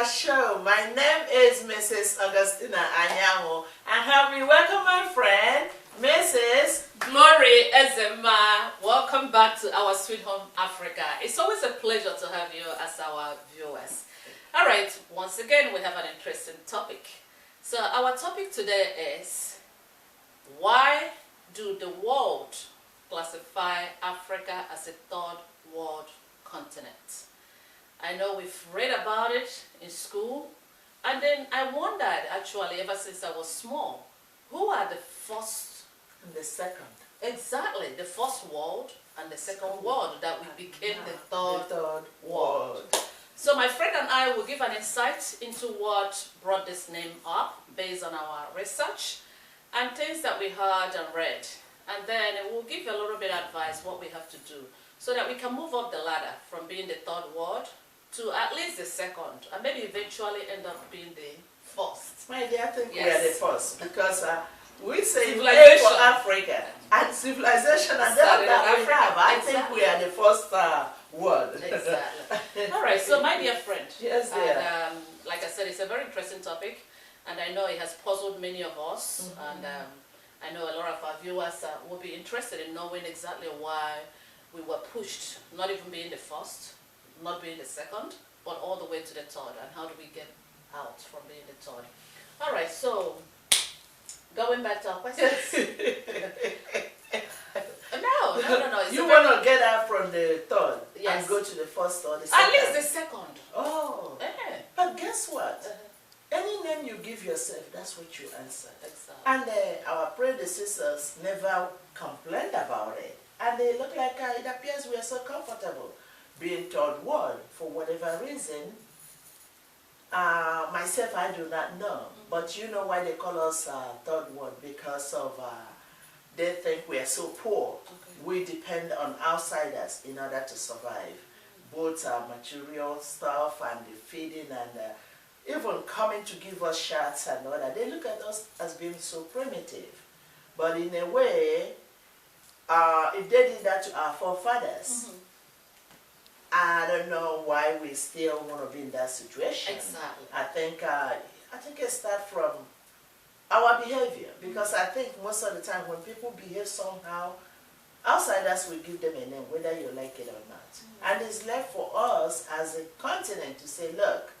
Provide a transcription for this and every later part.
our show. My name is Mrs. Augustina and help me welcome my friend, Mrs. Glory Ezema. Welcome back to our sweet home, Africa. It's always a pleasure to have you as our viewers. All right, once again, we have an interesting topic. So our topic today is, why do the world classify Africa as a third world continent? I know we've read about it in school, and then I wondered, actually, ever since I was small, who are the first and the second? Exactly, the first world and the second world that we became the third world. So my friend and I will give an insight into what brought this name up based on our research and things that we heard and read. And then we'll give you a little bit of advice what we have to do so that we can move up the ladder from being the third world to at least the second, and maybe eventually end up being the first. My dear, I think we are the first, because we say civilization for Africa and civilization and that we have. I think we are the first world. Exactly. All right, so my dear friend, yes, dear. And, like I said, it's a very interesting topic, and I know it has puzzled many of us, and I know a lot of our viewers will be interested in knowing exactly why we were pushed, not even being the first, not being the second, but all the way to the third, and how do we get out from being the third. All right, so going back to our questions. No. You want to get out from the third and go to the first or the second? At least the second. Oh. Yeah. But guess what? Any name you give yourself, that's what you answer. Exactly. And our predecessors never complained about it. And they look like it appears we are so comfortable being third world for whatever reason. Myself, I do not know. But you know why they call us third world? Because of they think we are so poor. We depend on outsiders in order to survive. Both material stuff and the feeding and even coming to give us shots and all that. They look at us as being so primitive. But in a way, if they did that to our forefathers, I don't know why we still want to be in that situation. Exactly. I think it starts from our behavior, because I think most of the time when people behave somehow, outsiders will give them a name, whether you like it or not. And it's left for us as a continent to say, look,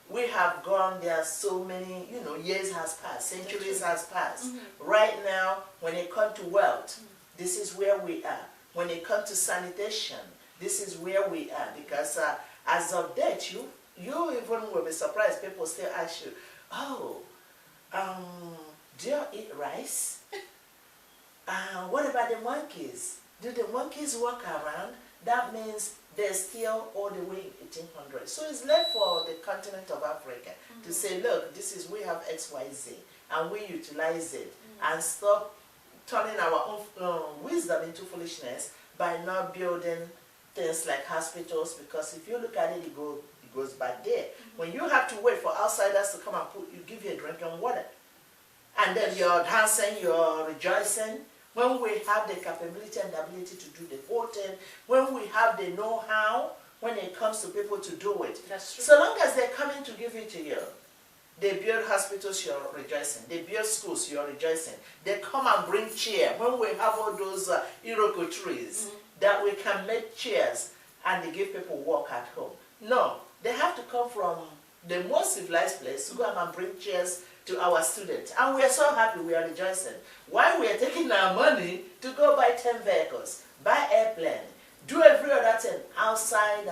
we have gone there so many, years has passed, centuries has passed. Right now, when it comes to wealth, this is where we are. When it comes to sanitation, this is where we are. Because as of date, you even will be surprised. People still ask you, oh, do you eat rice? What about the monkeys? Do the monkeys walk around? That means they're still all the way in 1800s. So it's left for the continent of Africa to say, look, we have XYZ, and we utilize it, and stop turning our own wisdom into foolishness by not building things like hospitals, because if you look at it, it goes back there. When you have to wait for outsiders to come and give you a drink and water, and then you're dancing, you're rejoicing, when we have the capability and the ability to do the whole thing, when we have the know-how, when it comes to people to do it. That's true. So long as they're coming to give it to you, they build hospitals, you're rejoicing. They build schools, you're rejoicing. They come and bring cheer. When we have all those Iroko trees, that we can make chairs and they give people work at home. No, they have to come from the most civilized place to go and bring chairs to our students. And we are so happy, we are rejoicing. Why we are taking our money to go buy 10 vehicles, buy airplane, do every other thing outside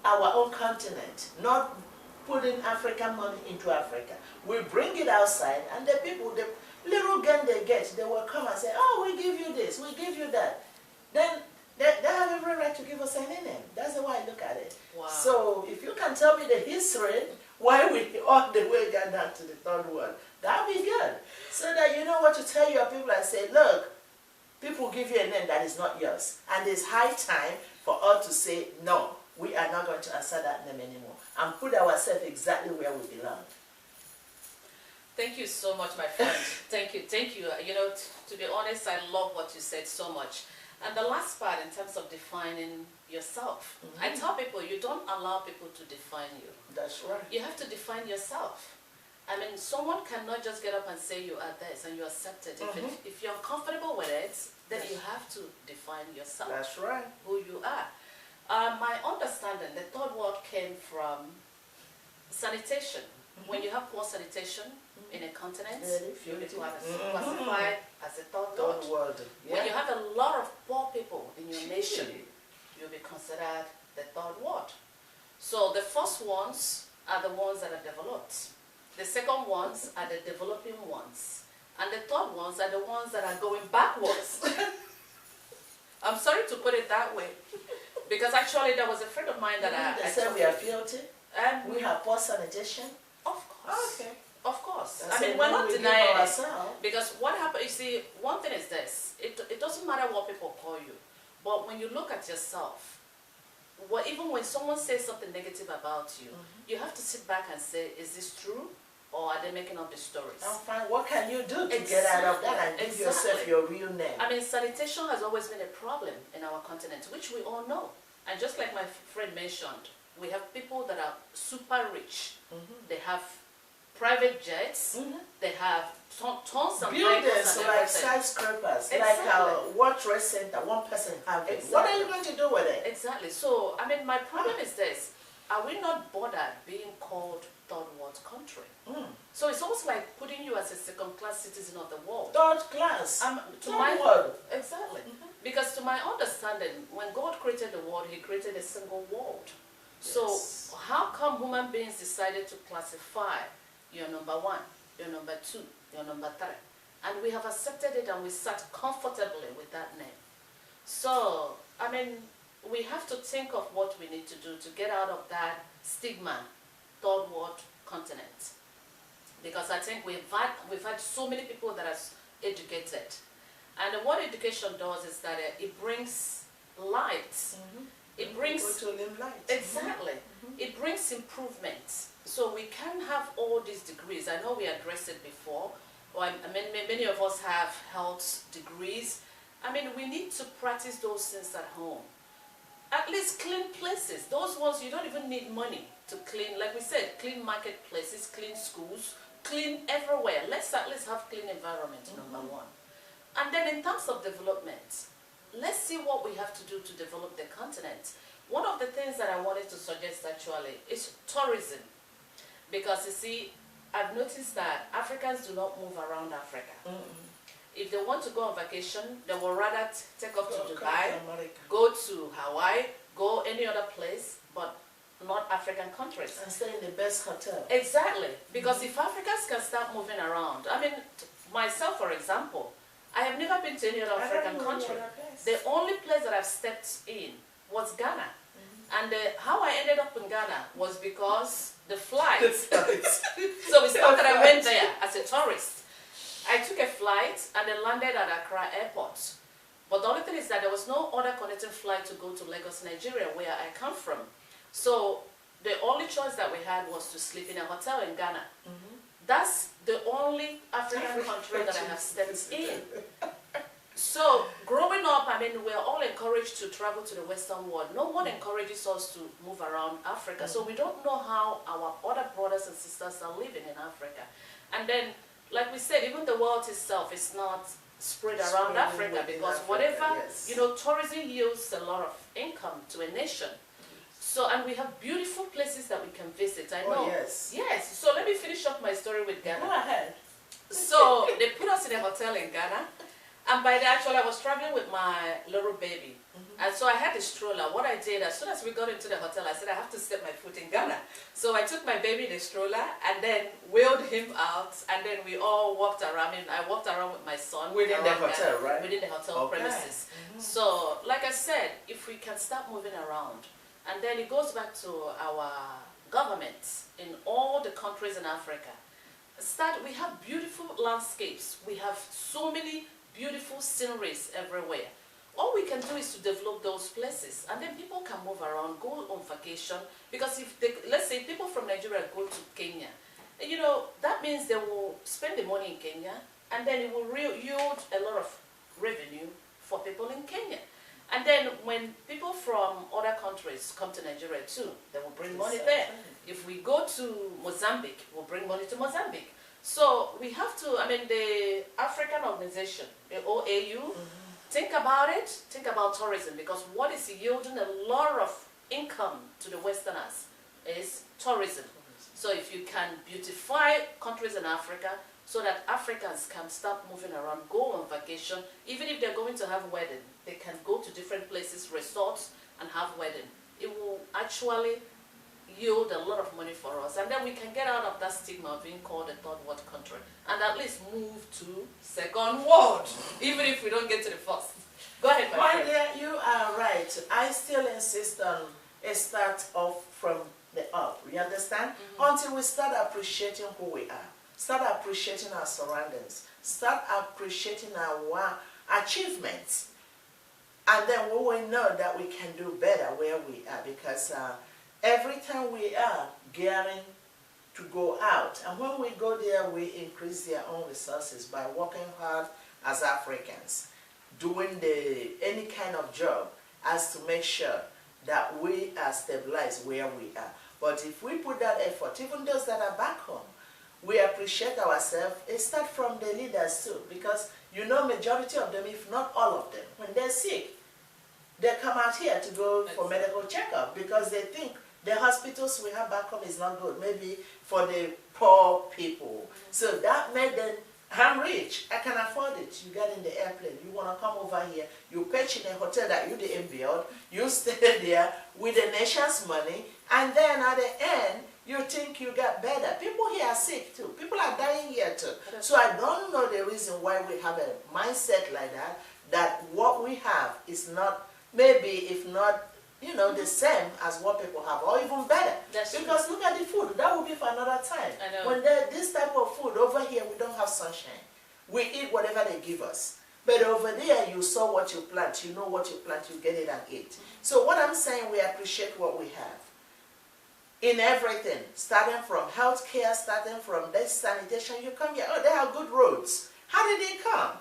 our own continent, not putting African money into Africa. We bring it outside, and the people, the little gain they get, they will come and say, oh, we give you this, we give you that. Then they have every right to give us any name. That's the way I look at it. Wow. So if you can tell me the history, why we all the way got down to the third world, that would be good. So that you know what to tell your people and say, look, people give you a name that is not yours. And it's high time for us to say, no, we are not going to answer that name anymore. And put ourselves exactly where we belong. Thank you so much, my friend. Thank you. You know, to be honest, I love what you said so much. And the last part, in terms of defining yourself. I tell people, you don't allow people to define you. That's right. You have to define yourself. I mean, someone cannot just get up and say you are this and you accept it. If you're comfortable with it, then you have to define yourself. That's right. Who you are. My understanding, the third word came from sanitation. When you have poor sanitation in a continent, you'll be classified as a third world. When you have a lot of poor people in your nation, you'll be considered the third world. So the first ones are the ones that are developed. The second ones are the developing ones. And the third ones are the ones that are going backwards. I'm sorry to put it that way. Because actually there was a friend of mine that They said we are filthy. We have poor sanitation. Of course. Okay. Of course. That's I mean, we're not denying it. Because what happens, you see, one thing is this. It doesn't matter what people call you. But when you look at yourself, even when someone says something negative about you, you have to sit back and say, is this true? Or are they making up the stories? I'm fine. What can you do to get out of that and give yourself your real name? I mean, sanitation has always been a problem in our continent, which we all know. And just like my friend mentioned, we have people that are super rich. They have private jets. They have tons of buildings like skyscrapers, like a World Trade Center. One person having. What are you going to do with it? Exactly. So, I mean, my problem is this: are we not bothered being called third world country? So it's almost like putting you as a second-class citizen of the world. Third class. Third world. Exactly. Because to my understanding, when God created the world, He created a single world. So how come human beings decided to classify you're number one, you're number two, you're number three? And we have accepted it and we sat comfortably with that name. So, I mean, we have to think of what we need to do to get out of that stigma, third world continent. Because I think we've had so many people that are educated. And what education does is that it brings light. It brings exactly. It brings improvement. So we can have all these degrees. I know we addressed it before. Or I mean, many of us have health degrees. I mean, we need to practice those things at home. At least clean places. Those ones you don't even need money to clean. Like we said, clean marketplaces, clean schools, clean everywhere. Let's at least have clean environment, number one. And then in terms of development, let's see what we have to do to develop the continent. One of the things that I wanted to suggest actually is tourism. Because you see, I've noticed that Africans do not move around Africa. If they want to go on vacation, they will rather take off to Dubai, go to Hawaii, go any other place, but not African countries. And stay in the best hotel. Exactly. Because if Africans can start moving around, I mean, myself, for example, I have never been to any other African country. The only place that I've stepped in was Ghana. And how I ended up in Ghana was because the flight. So it's not that I went there as a tourist. I took a flight and then landed at Accra Airport. But the only thing is that there was no other connecting flight to go to Lagos, Nigeria, where I come from. So the only choice that we had was to sleep in a hotel in Ghana. That's the only African country that I have stepped in. So growing up, I mean, we're all encouraged to travel to the Western world. No one encourages us to move around Africa. So we don't know how our other brothers and sisters are living in Africa. And then, like we said, even the world itself is not spread around Africa because whatever, you know, tourism yields a lot of income to a nation. So, and we have beautiful places that we can visit. I know. Yes. Yes. So let me finish up my story with Ghana. Go ahead. So they put us in a hotel in Ghana. And by the actual, I was traveling with my little baby. And so I had a stroller. What I did, as soon as we got into the hotel, I said, I have to set my foot in Ghana. So I took my baby in the stroller and then wheeled him out. And then we all walked around. I mean, I walked around with my son. Within the hotel, Ghana, right? Within the hotel premises. So, like I said, if we can start moving around, and then it goes back to our governments in all the countries in Africa. We have beautiful landscapes. We have so many beautiful sceneries everywhere. All we can do is to develop those places, and then people can move around, go on vacation. Because if they, let's say people from Nigeria go to Kenya, you know, that means they will spend the money in Kenya, and then it will yield a lot of revenue for people in Kenya. And then when people from other countries come to Nigeria too, they will bring money there. If we go to Mozambique, we'll bring money to Mozambique. So we have to, I mean, the African organization, the OAU, think about it, think about tourism, because what is yielding a lot of income to the Westerners is tourism. So if you can beautify countries in Africa so that Africans can start moving around, go on vacation, even if they're going to have a wedding, they can go to different places, resorts, and have wedding. It will actually yield a lot of money for us, and then we can get out of that stigma of being called a third world country and at least move to second world, even if we don't get to the first. Go ahead, my friend. Dear, you are right. I still insist on a start off from the up. You understand? Until we start appreciating who we are, start appreciating our surroundings, start appreciating our achievements, and then we will know that we can do better where we are, because every time we are gearing to go out, and when we go there, we increase their own resources by working hard as Africans, doing any kind of job as to make sure that we are stabilized where we are. But if we put that effort, even those that are back home, we appreciate ourselves. It starts from the leaders too, because you know majority of them, if not all of them, when they're sick, they come out here to go for medical checkup because they think the hospitals we have back home is not good, maybe for the poor people. So that made them, I'm rich, I can afford it. You get in the airplane, you want to come over here, you pitch in a hotel that you didn't build, you stay there with the nation's money, and then at the end, you think you get better. People here are sick too. People are dying here too. So I don't know the reason why we have a mindset like that, that what we have is not, maybe if not, you know, the same as what people have, or even better. That's because true. look at the food. That will be for another time. I know. When this type of food, over here we don't have sunshine. We eat whatever they give us. But over there, you saw what you plant. You know what you plant, you get it and eat. So what I'm saying, we appreciate what we have. In everything, starting from healthcare, starting from this sanitation, you come here, oh, they have good roads. How did they come?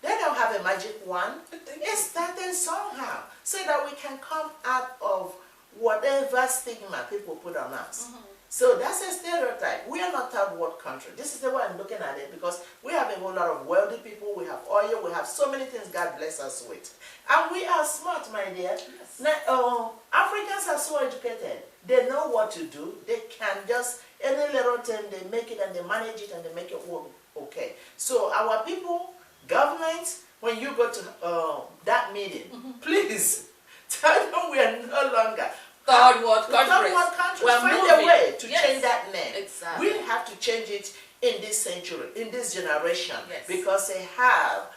They don't have a magic wand. It started somehow, so that we can come out of whatever stigma people put on us. So that's a stereotype. We are not third world country. This is the way I'm looking at it, because we have a whole lot of wealthy people, we have oil, we have so many things God bless us with. And we are smart, my dear. Yes. Now, Africans are so educated. They know what to do. They can just, any little thing, they make it and they manage it and they make it work okay. So our people, government, when you go to that meeting, please tell them we are no longer Third world countries. Third world countries. We're Find moving. a way to Yes. change that name. Exactly. We have to change it in this century, in this generation, Yes. because they have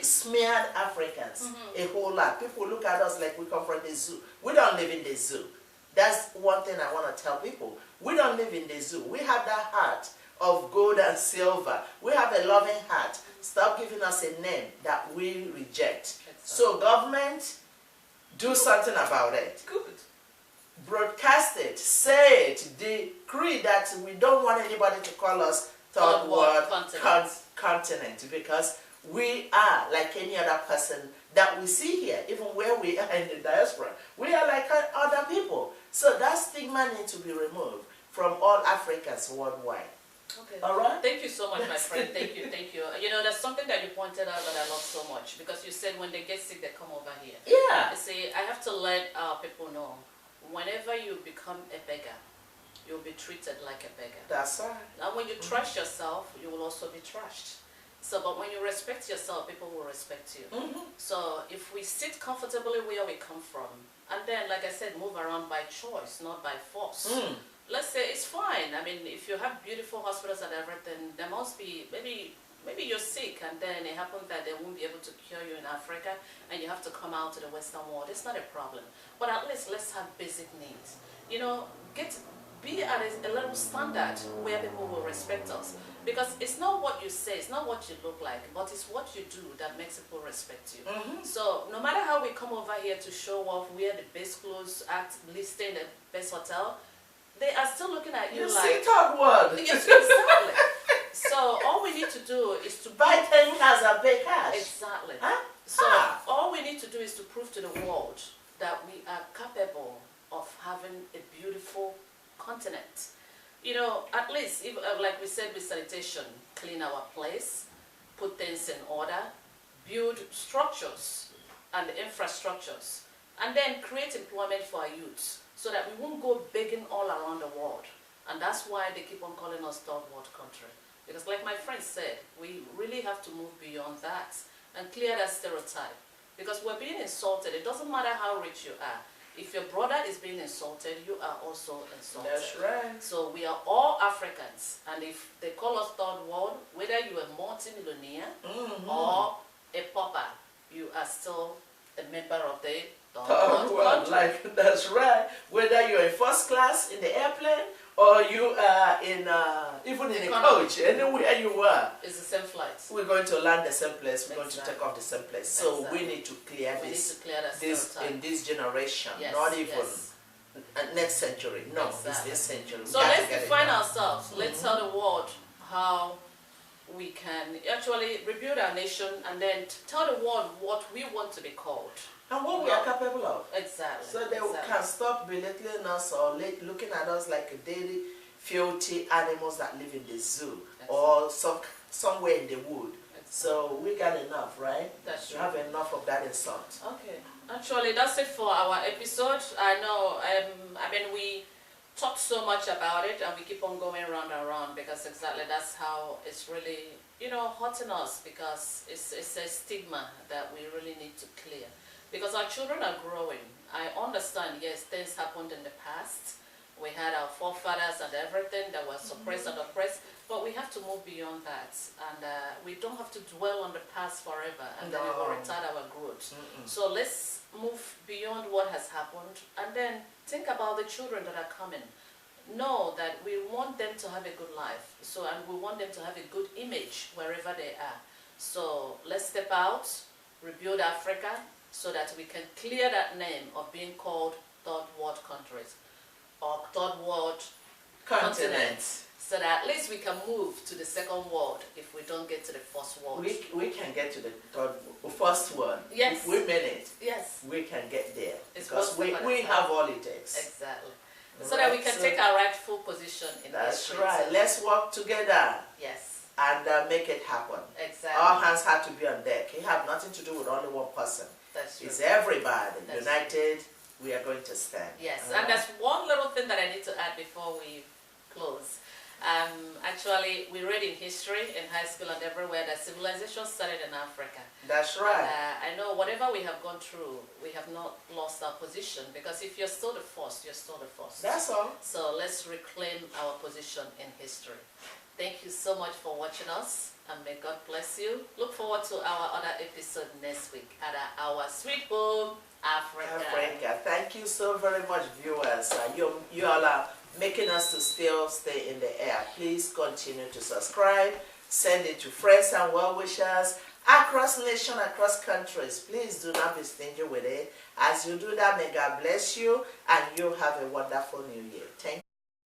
smeared Africans a whole lot. People look at us like we come from the zoo. We don't live in the zoo. That's one thing I want to tell people. We don't live in the zoo. We have that heart of gold and silver. We have a loving heart. Stop giving us a name that we reject. Exactly. So government, do something about it. Good. Broadcast it, say it, decree that we don't want anybody to call us third world continent, because we are like any other person that we see here, even where we are in the diaspora. We are like other people. So that stigma needs to be removed from all Africans worldwide. Okay. All right? Thank you so much, my friend. Thank you, thank you. You know, there's something that you pointed out that I love so much, because you said when they get sick, they come over here. Yeah. You see, I have to let people know, whenever you become a beggar, you'll be treated like a beggar. That's right. And when you trash yourself, you will also be trashed. So, but when you respect yourself, people will respect you. So, if we sit comfortably where we come from, and then, like I said, move around by choice, not by force. Let's say it's fine. I mean, if you have beautiful hospitals and everything, there must be, maybe you're sick and then it happens that they won't be able to cure you in Africa and you have to come out to the Western world. It's not a problem. But at least let's have basic needs. You know, be at a level standard where people will respect us. Because it's not what you say, it's not what you look like, but it's what you do that makes people respect you. So no matter how we come over here to show off, wear the best clothes, stay in the best hotel, they are still looking at you like... see third world. Yes, exactly. So all we need to do is to buy 10 cars and pay cash. Exactly. Huh? So all we need to do is to prove to the world that we are capable of having a beautiful continent. You know, at least, if, like we said with sanitation, clean our place, put things in order, build structures and infrastructures, and then create employment for our youths so that we won't go begging all around the world. And that's why they keep on calling us third world country. Because like my friend said, we really have to move beyond that and clear that stereotype. Because we're being insulted. It doesn't matter how rich you are. If your brother is being insulted, you are also insulted. That's right. So we are all Africans. And if they call us third world, whether you're a multi-millionaire or a pauper, you are still a member of the third world country. Like, that's right. Whether you're in first class in the airplane or you are in even in a coach, anywhere you are, it's the same flight. We're going to land the same place. We're going to take off the same place. So we need to clear this in this generation, not even next century. No, it's this century. So let's define ourselves. Let's tell the world how we can actually rebuild our nation and then tell the world what we want to be called. And what we are capable of. Exactly. So they can stop belittling us or looking at us like a daily filthy animals that live in the zoo or somewhere in the wood. So we got enough, right? That's true. We have enough of that insult. Okay. Actually, that's it for our episode. I know, I mean, we talked so much about it and we keep on going round and round because exactly that's how it's really, you know, hurting us because it's a stigma that we really need to clear. Because our children are growing. I understand, yes, things happened in the past. We had our forefathers and everything that was suppressed and oppressed, but we have to move beyond that. And we don't have to dwell on the past forever and then it will retard our growth. So let's move beyond what has happened and then think about the children that are coming. Know that we want them to have a good life. And we want them to have a good image wherever they are. So let's step out, rebuild Africa, so that we can clear that name of being called third world countries or third world continent, so that at least we can move to the second world if we don't get to the first world. We can get to the first world. Yes. If we mean it. Yes. We can get there. It's because we have all it takes. Exactly. So that we can take our rightful position in history. That's right. Let's work together. Yes. And make it happen. Exactly. All hands have to be on deck. It have nothing to do with only one person. That's true. It's everybody. United, we are going to stand. Yes, and there's one little thing that I need to add before we close. Actually, we read in history, in high school and everywhere, that civilization started in Africa. That's right. And I know whatever we have gone through, we have not lost our position, because if you're still the first, you're still the first. That's all. So let's reclaim our position in history. Thank you so much for watching us, and may God bless you. Look forward to our other episode next week at our sweet home, Africa. Thank you so very much, viewers. You all are making us to still stay in the air. Please continue to subscribe. Send it to friends and well-wishers across nation, across countries. Please do not be stingy with it. As you do that, may God bless you, and you have a wonderful new year. Thank you.